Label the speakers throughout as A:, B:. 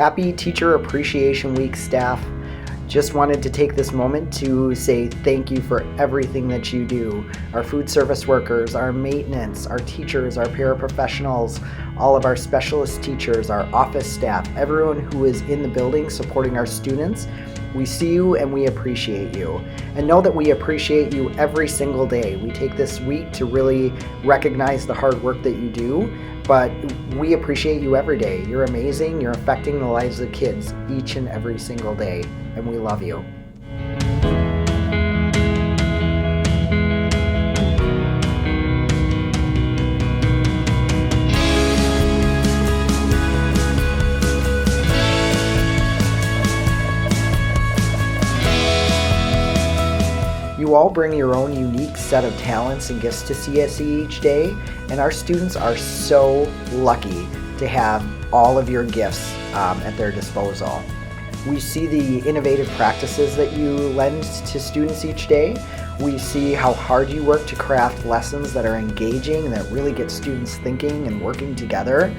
A: Happy Teacher Appreciation Week, staff. Just wanted to take this moment to say thank you for everything that you do. Our food service workers, our maintenance, our teachers, our paraprofessionals, all of our specialist teachers, our office staff, everyone who is in the building supporting our students. We see you and we appreciate you. And know that we appreciate you every single day. We take this week to really recognize the hard work that you do, but we appreciate you every day. You're amazing. You're affecting the lives of kids each and every single day, and we love you. You all bring your own unique set of talents and gifts to CSE each day, and our students are so lucky to have all of your gifts at their disposal. We see the innovative practices that you lend to students each day. We see how hard you work to craft lessons that are engaging and that really get students thinking and working together.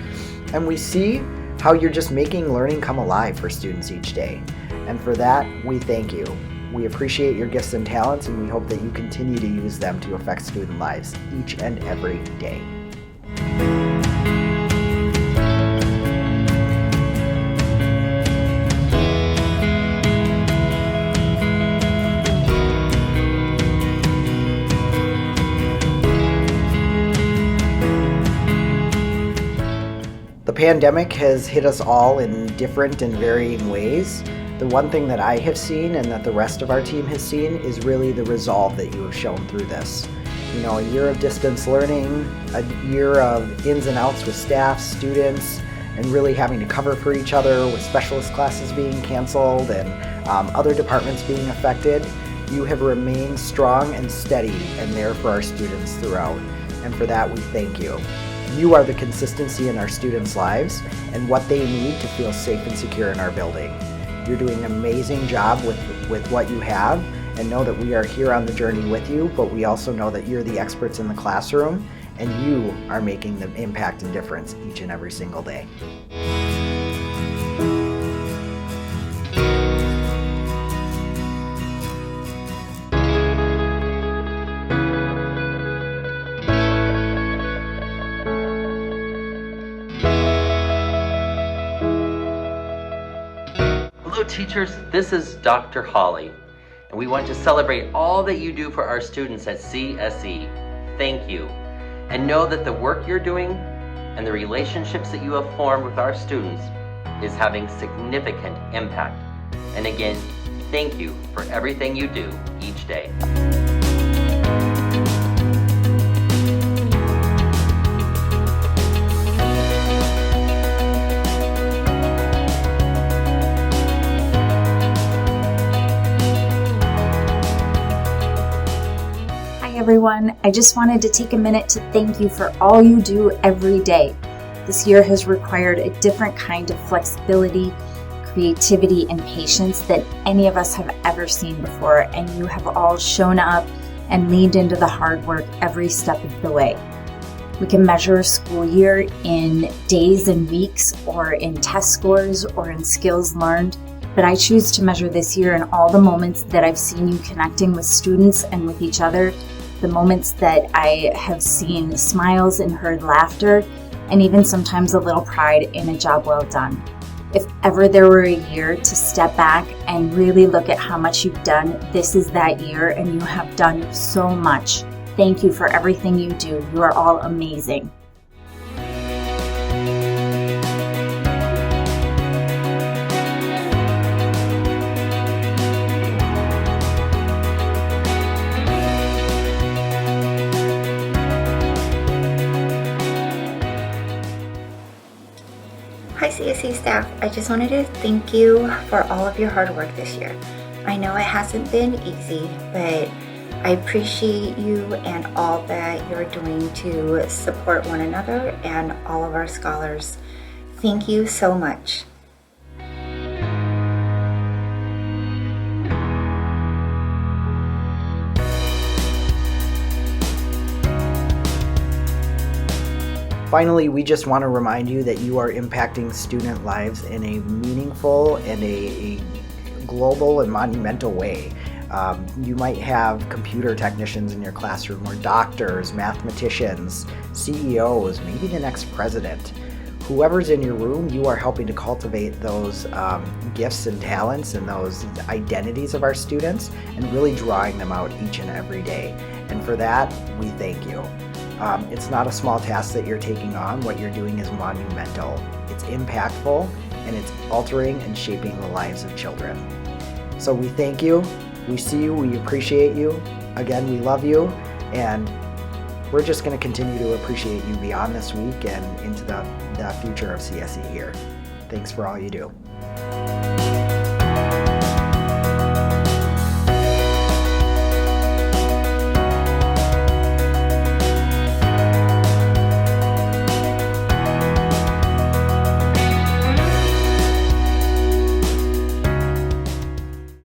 A: And we see how you're just making learning come alive for students each day. And for that, we thank you. We appreciate your gifts and talents, and we hope that you continue to use them to affect student lives each and every day. The pandemic has hit us all in different and varying ways. The one thing that I have seen and that the rest of our team has seen is really the resolve that you have shown through this. You know, a year of distance learning, a year of ins and outs with staff, students, and really having to cover for each other with specialist classes being canceled and other departments being affected. You have remained strong and steady and there for our students throughout. And for that, we thank you. You are the consistency in our students' lives and what they need to feel safe and secure in our building. You're doing an amazing job with what you have, and know that we are here on the journey with you, but we also know that you're the experts in the classroom and you are making the impact and difference each and every single day.
B: Hello teachers, this is Dr. Holly, and we want to celebrate all that you do for our students at CSE. Thank you. And know that the work you're doing and the relationships that you have formed with our students is having significant impact. And again, thank you for everything you do each day.
C: Everyone, I just wanted to take a minute to thank you for all you do every day. This year has required a different kind of flexibility, creativity, and patience than any of us have ever seen before, and you have all shown up and leaned into the hard work every step of the way. We can measure a school year in days and weeks, or in test scores, or in skills learned, but I choose to measure this year in all the moments that I've seen you connecting with students and with each other, the moments that I have seen smiles and heard laughter, and even sometimes a little pride in a job well done. If ever there were a year to step back and really look at how much you've done, this is that year, and you have done so much. Thank you for everything you do. You are all amazing.
D: Hi CSE staff, I just wanted to thank you for all of your hard work this year. I know it hasn't been easy, but I appreciate you and all that you're doing to support one another and all of our scholars. Thank you so much.
A: Finally, we just want to remind you that you are impacting student lives in a meaningful and a global and monumental way. You might have computer technicians in your classroom, or doctors, mathematicians, CEOs, maybe the next president. Whoever's in your room, you are helping to cultivate those gifts and talents and those identities of our students, and really drawing them out each and every day. And for that, we thank you. It's not a small task that you're taking on. What you're doing is monumental. It's impactful, and it's altering and shaping the lives of children. So we thank you. We see you. We appreciate you. Again, we love you. And we're just going to continue to appreciate you beyond this week and into the future of CSE here. Thanks for all you do.